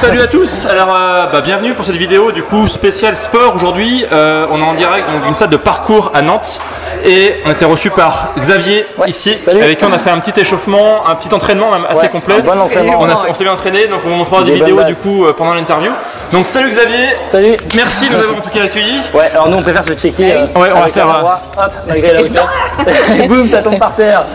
Salut à tous. Alors bienvenue pour cette vidéo du coup spéciale sport. Aujourd'hui on est en direct d'une salle de parcours à Nantes et on a été reçu par Xavier ici. Salut. Avec qui on a fait un petit échauffement, un petit entraînement même assez complet. Bon entraînement. On s'est bien entraîné, donc on vous montrera des vidéos du coup pendant l'interview. Donc salut Xavier. Salut. Merci de nous avoir en tout cas accueillis. Ouais, alors nous on préfère se checker. Ouais, on va faire hop, malgré la hauteur. Et boum, ça tombe par terre.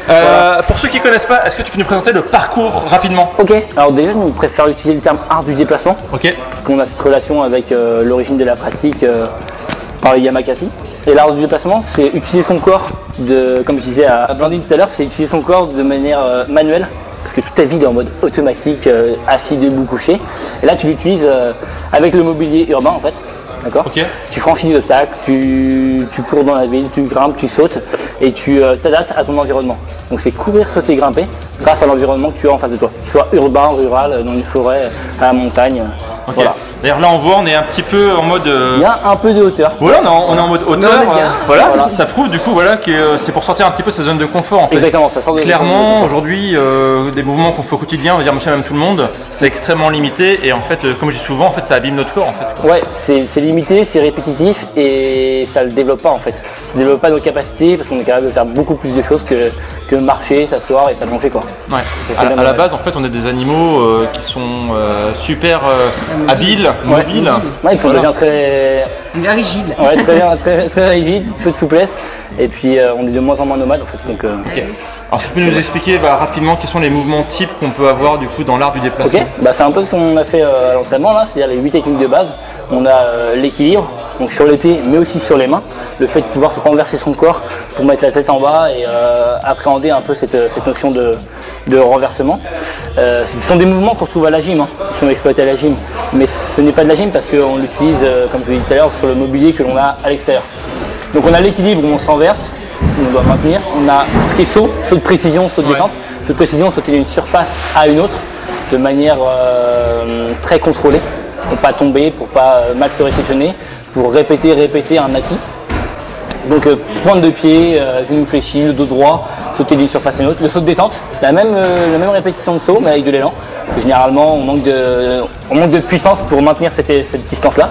Voilà. Pour ceux qui ne connaissent pas, est-ce que tu peux nous présenter le parcours rapidement? Ok, alors déjà nous préférons utiliser le terme art du déplacement. Ok. Parce qu'on a cette relation avec l'origine de la pratique par les Yamakasi. Et l'art du déplacement, c'est utiliser son corps, comme je disais à Blandine tout à l'heure, c'est utiliser son corps de manière manuelle. Parce que toute ta vie est en mode automatique, assis, debout, couché. Et là tu l'utilises avec le mobilier urbain en fait. D'accord. Okay. Tu franchis des obstacles, tu cours dans la ville, tu grimpes, tu sautes et tu t'adaptes à ton environnement. Donc c'est courir, sauter, grimper grâce à l'environnement que tu as en face de toi. Qu'il soit urbain, rural, dans une forêt, à la montagne. Okay. Voilà. D'ailleurs là on voit, on est un petit peu en mode... Il y a un peu de hauteur. Voilà, on est en mode hauteur. Voilà. Ça prouve du coup que c'est pour sortir un petit peu sa zone de confort en fait. Exactement, ça sort de clairement aujourd'hui, des mouvements qu'on fait au quotidien, on va dire monsieur même tout le monde, c'est extrêmement limité et en fait, comme je dis souvent, en fait, ça abîme notre corps en fait. Ouais, c'est limité, c'est répétitif et ça le développe pas en fait. Ça développe pas nos capacités parce qu'on est capable de faire beaucoup plus de choses que marcher, s'asseoir et s'allonger quoi. Ouais. À la base en fait on est des animaux qui sont super habiles, mobiles. Ouais, il devient très rigide. Ouais, très rigide, peu de souplesse. Et puis on est de moins en moins nomades en fait. Donc, okay. Alors tu peux nous expliquer rapidement quels sont les mouvements types qu'on peut avoir du coup dans l'art du déplacement? Ok, c'est un peu ce qu'on a fait à l'entraînement là, c'est-à-dire les 8 techniques de base. On a l'équilibre, donc sur les pieds mais aussi sur les mains. Le fait de pouvoir se renverser son corps pour mettre la tête en bas et appréhender un peu cette notion de renversement. Ce sont des mouvements qu'on trouve à la gym, qui sont exploités à la gym. Mais ce n'est pas de la gym parce qu'on l'utilise, comme je l'ai dit tout à l'heure, sur le mobilier que l'on a à l'extérieur. Donc on a l'équilibre où on se renverse, où on doit maintenir. On a tout ce qui est saut de précision, saut de détente. Saut de précision, sauter d'une surface à une autre de manière très contrôlée. Pour pas tomber, pour pas mal se réceptionner, pour répéter un acquis. Donc pointe de pied, genou fléchi, le dos droit, sauter d'une surface à une autre. Le saut de détente, la même répétition de saut mais avec de l'élan. Généralement on manque de puissance pour maintenir cette distance là.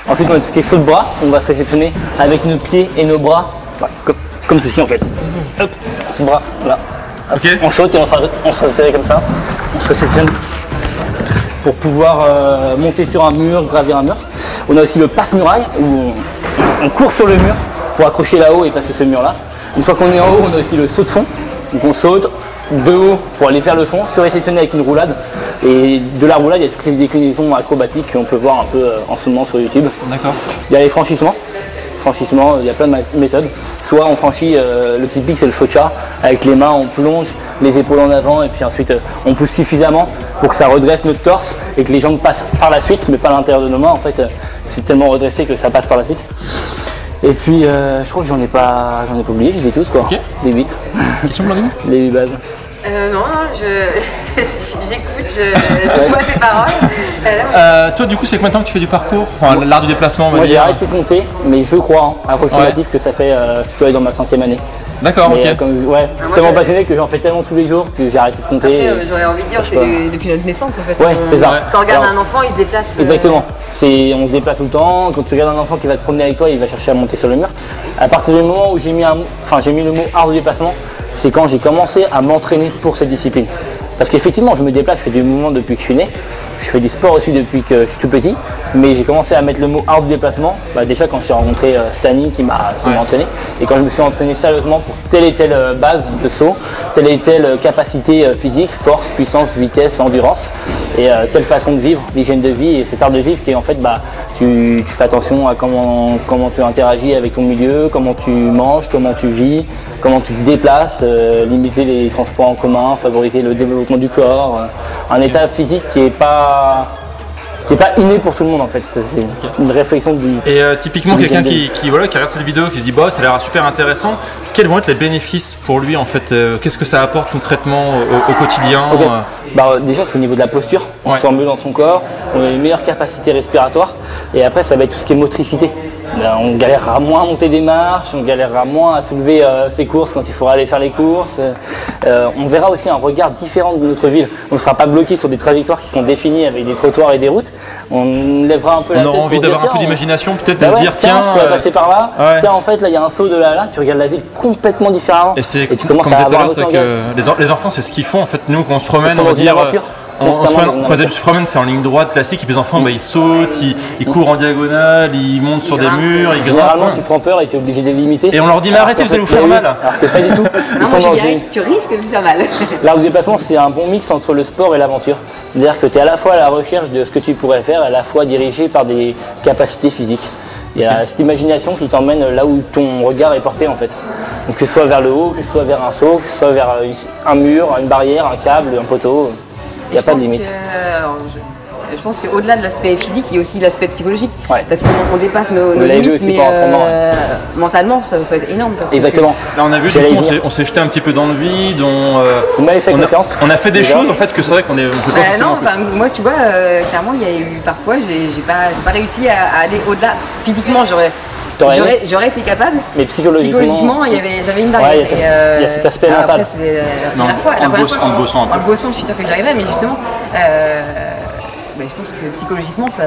Ensuite on a tout ce qui est saut de bras, on va se réceptionner avec nos pieds et nos bras, comme ceci en fait. Hop, ce bras, là. Okay. On saute et on se rétéré comme ça, on se réceptionne pour pouvoir monter sur un mur, gravir un mur. On a aussi le passe-muraille où on court sur le mur pour accrocher là-haut et passer ce mur-là. Une fois qu'on est en haut, on a aussi le saut de fond, donc on saute de haut pour aller vers le fond, se réceptionner avec une roulade. Et de la roulade, il y a toutes les déclinaisons acrobatiques qu'on peut voir un peu en ce moment sur YouTube. D'accord. Il y a les franchissements. Franchissement, il y a plein de méthodes. Soit on franchit, le typique c'est le socha, avec les mains on plonge, les épaules en avant et puis ensuite on pousse suffisamment pour que ça redresse notre torse et que les jambes passent par la suite, mais pas à l'intérieur de nos mains. En fait, c'est tellement redressé que ça passe par la suite. Et puis je crois que j'en ai pas oublié, je les ai tous quoi. Okay. Les 8. Question Blandine? Les 8 bases. Non, j'écoute, je vois tes paroles. Toi du coup, ça fait combien de temps que tu fais du parcours? Enfin, l'art du déplacement, moi j'ai arrêté de compter, mais je crois approximatif que ça fait ce que dans ma 5e année. D'accord, ok. Je suis tellement passionné que j'en fais tellement tous les jours que j'ai arrêté de compter. Après, j'aurais envie de dire, c'est depuis notre naissance en fait. Ouais, c'est ça. Quand on regarde un enfant, il se déplace. Exactement. On se déplace tout le temps. Quand tu regardes un enfant qui va te promener avec toi, il va chercher à monter sur le mur. À partir du moment où j'ai mis le mot art du déplacement, c'est quand j'ai commencé à m'entraîner pour cette discipline. Parce qu'effectivement, je me déplace, je fais du mouvement depuis que je suis né. Je fais du sport aussi depuis que je suis tout petit. Mais j'ai commencé à mettre le mot art du déplacement, déjà quand j'ai rencontré Stani qui m'a entraîné. Et quand je me suis entraîné sérieusement pour telle et telle base de saut, telle et telle capacité physique, force, puissance, vitesse, endurance. Et telle façon de vivre, l'hygiène de vie et cet art de vivre qui est en fait, tu fais attention à comment tu interagis avec ton milieu, comment tu manges, comment tu vis, comment tu te déplaces, limiter les transports en commun, favoriser le développement du corps, un état physique qui n'est pas inné pour tout le monde en fait, c'est une réflexion du... Et typiquement quelqu'un qui regarde cette vidéo, qui se dit ça a l'air super intéressant, quels vont être les bénéfices pour lui en fait? Qu'est-ce que ça apporte concrètement au quotidien? Déjà c'est au niveau de la posture, on se sent mieux dans son corps, on a une meilleure capacité respiratoire, Et après, ça va être tout ce qui est motricité. On galérera moins à monter des marches, on galérera moins à soulever ses courses quand il faudra aller faire les courses. On verra aussi un regard différent de notre ville. On ne sera pas bloqué sur des trajectoires qui sont définies avec des trottoirs et des routes. On lèvera un peu la tête. On aura envie d'avoir un peu d'imagination, peut-être de se dire tiens, je pourrais passer par là. Tiens, en fait, là, il y a un saut de là, tu regardes la ville complètement différemment. Et c'est comme je disais tout à l'heure, c'est que les enfants, c'est ce qu'ils font. En fait, nous, quand on se promène, on va dire. Quand ils se promènent, c'est en ligne droite classique, et puis les enfants, ils sautent, ils courent en diagonale, ils montent sur des murs, ils grimpent. Généralement, tu prends peur et tu es obligé de les limiter. Et on leur dit, mais arrêtez, vous allez vous faire mal. Alors que pas du tout. Non, moi je dirais que tu risques de te faire mal. L'art du déplacement, c'est un bon mix entre le sport et l'aventure. C'est-à-dire que tu es à la fois à la recherche de ce que tu pourrais faire, à la fois dirigé par des capacités physiques. Il y a cette imagination qui t'emmène là où ton regard est porté en fait. Donc que ce soit vers le haut, que ce soit vers un saut, que ce soit vers un mur, une barrière, un câble, un poteau. Il n'y a pas de limite. Je pense qu'au-delà de l'aspect physique, il y a aussi l'aspect psychologique. Ouais. Parce qu'on dépasse nos limites, mais mentalement, ça va être énorme. Parce exactement. Là, on a vu, on s'est jeté un petit peu dans le vide. Vous m'avez fait confiance. On a fait des choses en fait que c'est vrai qu'on ne fait pas forcément. Non, moi, tu vois, clairement, il y a eu parfois, j'ai pas réussi à aller au-delà. Physiquement, j'aurais été capable. Mais psychologiquement, j'avais une barrière. Il y a cet aspect mental. Après, c'est la première fois. En le bossant, je suis sûr que j'arrivais, mais justement, je pense que psychologiquement, ça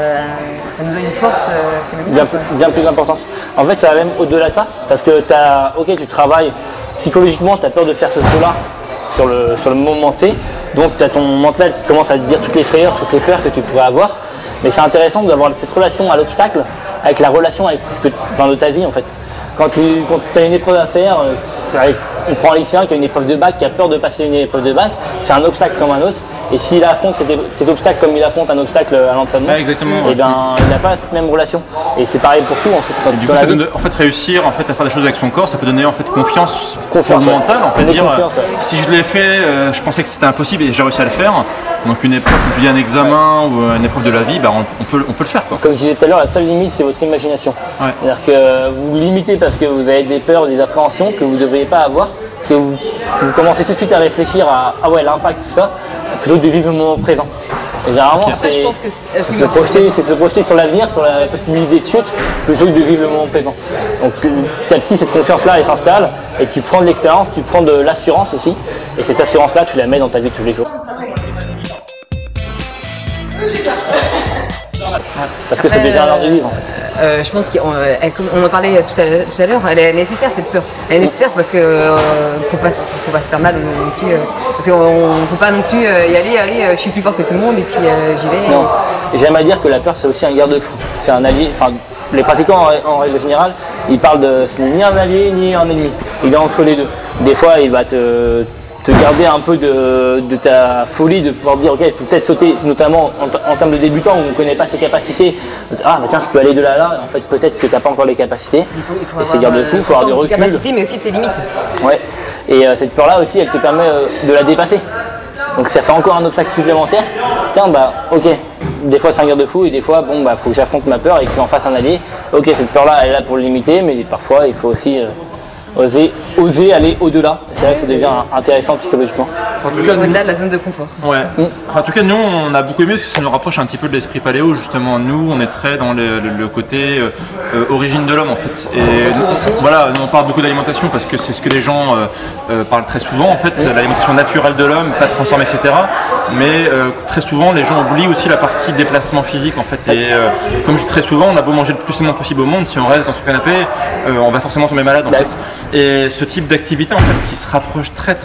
nous a une force phénoménale. Bien plus importante. En fait, ça va même au-delà de ça, parce que tu travailles psychologiquement, tu as peur de faire ce saut-là sur le moment T, donc tu as ton mental qui commence à te dire toutes les frayeurs, toutes les peurs que tu pourrais avoir. Mais c'est intéressant d'avoir cette relation à l'obstacle avec la relation de ta vie en fait. Quand tu as une épreuve à faire, on prend un lycéen qui a une épreuve de bac, qui a peur de passer une épreuve de bac, c'est un obstacle comme un autre. Et s'il affronte cet obstacle comme il affronte un obstacle à l'entraînement, il n'a pas cette même relation. Et c'est pareil pour tout en fait. Du coup, ça donne, réussir à faire des choses avec son corps, ça peut donner confiance sur le mental. Si je l'ai fait, je pensais que c'était impossible et j'ai réussi à le faire. Donc une épreuve, comme tu dis, un examen ou une épreuve de la vie, on peut le faire. Quoi. Comme je disais tout à l'heure, la seule limite, c'est votre imagination. Ouais. C'est-à-dire que vous vous limitez parce que vous avez des peurs, des appréhensions que vous ne devriez pas avoir. Parce que vous commencez tout de suite à réfléchir à l'impact, tout ça, plutôt que de vivre le moment présent. Et généralement, c'est se projeter sur l'avenir, sur la possibilité de chute, plutôt que de vivre le moment présent. Donc petit à petit, cette confiance-là, elle s'installe, et tu prends de l'expérience, tu prends de l'assurance aussi, et cette assurance-là, tu la mets dans ta vie de tous les jours. Parce que c'est déjà l'heure de vivre en fait. Je pense qu'on en parlait tout à l'heure, elle est nécessaire cette peur. Elle est nécessaire parce que faut pas se faire mal non plus. Parce qu'on ne faut pas non plus y aller, je suis plus fort que tout le monde et puis j'y vais. Non. Et j'aime à dire que la peur c'est aussi un garde-fou. C'est un allié. Enfin, les pratiquants en règle générale, ils parlent de ce n'est ni un allié ni un ennemi. Il est entre les deux. Des fois il va te garder un peu de ta folie, de pouvoir dire ok, je peux peut-être sauter, notamment en termes de débutant où on ne connaît pas ses capacités. Ah bah tiens, je peux aller de là à là, en fait peut-être que tu n'as pas encore les capacités. Il faut et c'est garde-fou, il faut avoir du recul. Capacités, mais aussi de ses limites. Ouais. Et cette peur-là aussi, elle te permet de la dépasser. Donc ça fait encore un obstacle supplémentaire. Tiens, ok, des fois c'est un garde-fou et des fois, faut que j'affronte ma peur et que j'en fasse un allié. Ok, cette peur-là, elle est là pour le limiter, mais parfois il faut aussi oser aller au-delà. C'est vrai que ça devient intéressant psychologiquement. Au-delà de la zone de confort. Ouais. En tout cas, nous, on a beaucoup aimé parce que ça nous rapproche un petit peu de l'esprit paléo. Justement, nous, on est très dans le côté origine de l'homme en fait. Et voilà, nous, on parle beaucoup d'alimentation parce que c'est ce que les gens parlent très souvent en fait, l'alimentation naturelle de l'homme, pas transformée, etc. Mais très souvent, les gens oublient aussi la partie déplacement physique en fait. Et comme je dis très souvent, on a beau manger le plus aimant possible au monde, si on reste dans son canapé, on va forcément tomber malade en fait. Et ce type d'activité en fait qui se rapproche très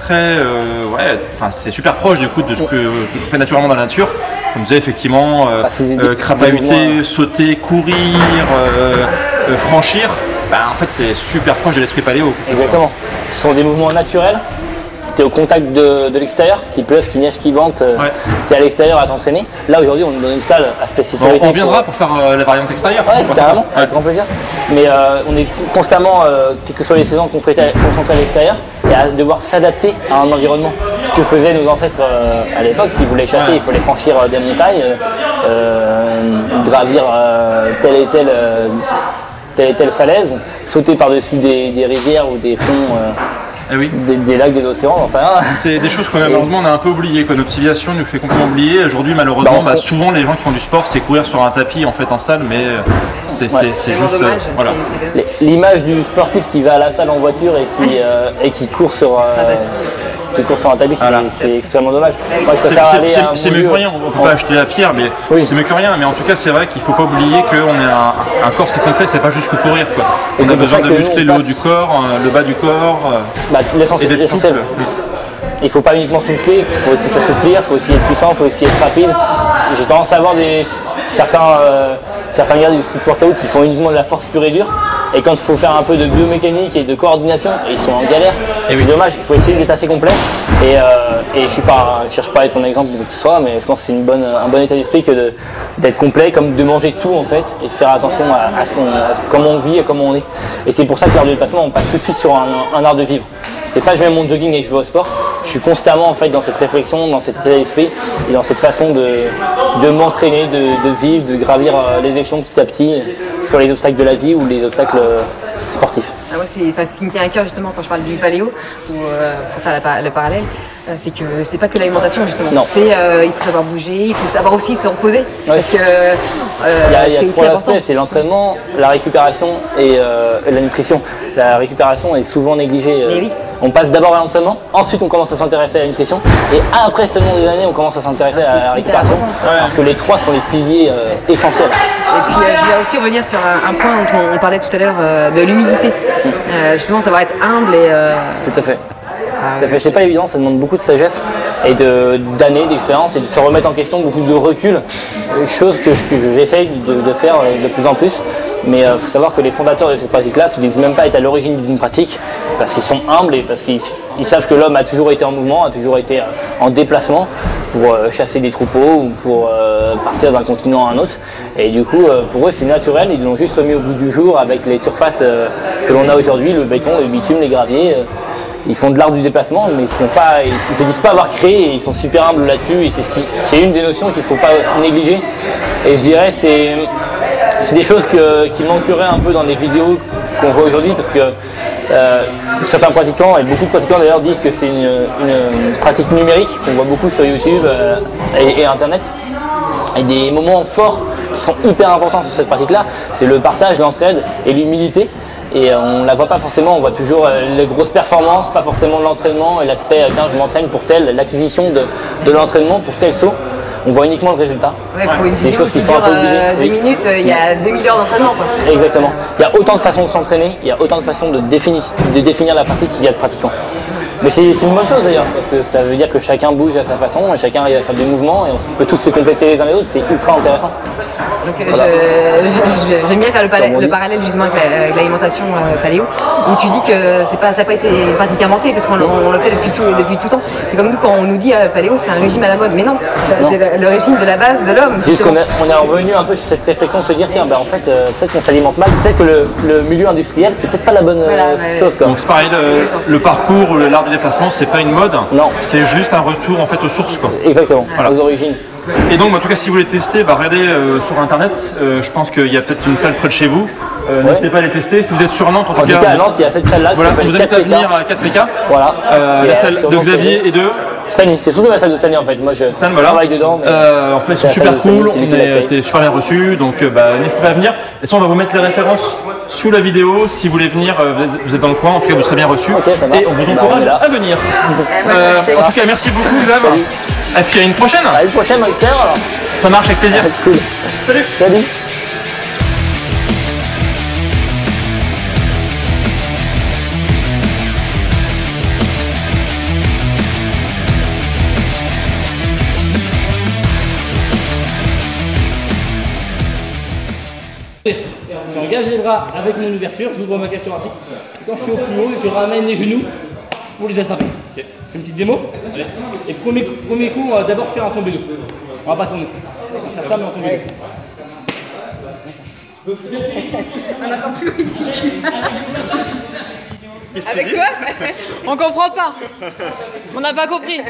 c'est super proche du coup de ce que je fais naturellement dans la nature. Comme je disais effectivement, crapahuter, sauter, courir, franchir. En fait c'est super proche de l'esprit paléo. Exactement. Ce sont des mouvements naturels. Tu es au contact de l'extérieur, qu'il pleuve, qu'il neige, qu'il vente, tu es à l'extérieur à t'entraîner. Là aujourd'hui on est dans une salle à spécificité. On viendra pour faire la variante extérieure. Ouais, carrément, avec grand plaisir. Mais on est constamment, quelles que soient les saisons, confrontés à l'extérieur et à devoir s'adapter à un environnement. Ce que faisaient nos ancêtres à l'époque, s'ils voulaient chasser, il fallait franchir des montagnes, gravir telle et telle falaise, sauter par-dessus des rivières ou des fonds des lacs, des océans, j'en sais rien. C'est des choses qu'on a malheureusement on a un peu oublié, quoi. Notre civilisation nous fait complètement oublier. Aujourd'hui malheureusement, souvent les gens qui font du sport c'est courir sur un tapis en fait en salle, mais c'est juste dommage. Voilà. L'image du sportif qui va à la salle en voiture et qui court sur un tapis, c'est extrêmement dommage. C'est mieux que rien, on peut pas acheter la pierre, mais c'est mieux que rien. Mais en tout cas, c'est vrai qu'il faut pas oublier qu'on est un corps, c'est complet, c'est pas juste courir, quoi. On a besoin de muscler le haut du corps, le bas du corps, et d'être souple. Il ne faut pas uniquement se muscler, il faut aussi s'assouplir, il faut aussi être puissant, il faut aussi être rapide. J'ai tendance à voir certains gars du street workout qui font uniquement de la force pure et dure. Et quand il faut faire un peu de biomécanique et de coordination, ils sont en galère. C'est dommage, il faut essayer d'être assez complet. Et je cherche pas à être un exemple de tout ça, mais je pense que c'est un bon état d'esprit que d'être complet, comme de manger tout en fait, et de faire attention à comment on vit et comment on est. Et c'est pour ça que l'art du déplacement, on passe tout de suite sur un art de vivre. C'est pas je mets mon jogging et je vais au sport. Je suis constamment en fait dans cette réflexion, dans cet état d'esprit et dans cette façon de m'entraîner, de vivre, de gravir les échelons petit à petit sur les obstacles de la vie ou les obstacles sportifs. Moi, c'est ce qui me tient à cœur justement quand je parle du paléo, ou pour faire le parallèle, c'est que c'est pas que l'alimentation justement. Non. Il faut savoir bouger, il faut savoir aussi se reposer, parce que c'est aussi important. C'est l'entraînement, la récupération et la nutrition. La récupération est souvent négligée. Mais oui. On passe d'abord à l'entraînement, ensuite on commence à s'intéresser à la nutrition, et après seulement des années on commence à s'intéresser à la récupération, alors que les trois sont les piliers essentiels. Et puis je voulais aussi revenir sur un point dont on parlait tout à l'heure, de l'humilité. Justement savoir être humble et... Tout à fait. C'est pas évident, ça demande beaucoup de sagesse et d'années d'expérience et de se remettre en question, beaucoup de recul, chose que j'essaye de faire de plus en plus. Mais il faut savoir que les fondateurs de cette pratique-là ne se disent même pas être à l'origine d'une pratique, parce qu'ils sont humbles et parce qu'ils savent que l'homme a toujours été en mouvement, a toujours été en déplacement pour chasser des troupeaux ou pour partir d'un continent à un autre. Et du coup, pour eux, c'est naturel, ils l'ont juste remis au bout du jour avec les surfaces que l'on a aujourd'hui, le béton, le bitume, les graviers. Ils font de l'art du déplacement, mais ils ne se disent pas avoir créé et ils sont super humbles là-dessus. Et c'est une des notions qu'il ne faut pas négliger. Et je dirais c'est des choses qui manqueraient un peu dans les vidéos qu'on voit aujourd'hui, parce que certains pratiquants, et beaucoup de pratiquants d'ailleurs, disent que c'est une pratique numérique qu'on voit beaucoup sur YouTube et Internet. Et des moments forts qui sont hyper importants sur cette pratique-là, c'est le partage, l'entraide et l'humilité. Et on ne la voit pas forcément, on voit toujours les grosses performances, pas forcément l'entraînement et l'aspect tiens je m'entraîne pour l'acquisition de l'entraînement pour tel saut. On voit uniquement le résultat. Ouais, pour une vidéo qui dure 2 minutes, il y a 2000 heures d'entraînement. Exactement. Il y a autant de façons de s'entraîner, il y a autant de façons de définir la pratique qu'il y a de pratiquants. Mais c'est une bonne chose d'ailleurs, parce que ça veut dire que chacun bouge à sa façon, et chacun arrive à faire des mouvements, et on peut tous se compléter les uns les autres, c'est ultra intéressant. Donc j'aime bien faire le parallèle justement avec l'alimentation paléo, où tu dis que ça n'a pas été une pratique inventée, parce qu'on le fait depuis tout temps. C'est comme nous quand on nous dit paléo c'est un régime à la mode, mais non, c'est le régime de la base de l'homme. Juste qu'on est revenu un peu sur cette réflexion de se dire tiens en fait peut-être qu'on s'alimente mal, peut-être que le milieu industriel c'est peut-être pas la bonne chose. Quoi. Donc c'est pareil, le parcours ou l'art du déplacement c'est pas une mode, c'est juste un retour en fait aux sources. Quoi. Exactement, aux origines. Et donc en tout cas si vous voulez tester, regardez sur internet, je pense qu'il y a peut-être une salle près de chez vous, n'hésitez pas à les tester. Si vous êtes sur Nantes, en tout cas, à Nantes il y a cette salle là, voilà, vous invite à venir à 4PK, la salle de Xavier et de Stani, c'est surtout la salle de Stani en fait, moi je travaille dedans. En fait ils sont super cool, on a été super bien reçus, donc n'hésitez pas à venir. Et ça on va vous mettre les références sous la vidéo, si vous voulez venir, vous êtes dans le coin, en tout cas vous serez bien reçus, et on vous encourage à venir. En tout cas merci beaucoup Xav. Et puis à une prochaine. À une prochaine à l'extérieur alors. Ça marche avec plaisir. Cool. Salut. Salut. J'engage les bras avec mon ouverture, j'ouvre ma cage thoracique. Quand je suis au plus haut, je ramène les genoux pour les attraper. Okay. Une petite démo. Allez. Et premier coup, on va d'abord faire un tombé dos. On va pas tourner. On va faire ça, mais en tombé dos. On a encore plus ridicule. Avec quoi? On comprend pas. On n'a pas compris.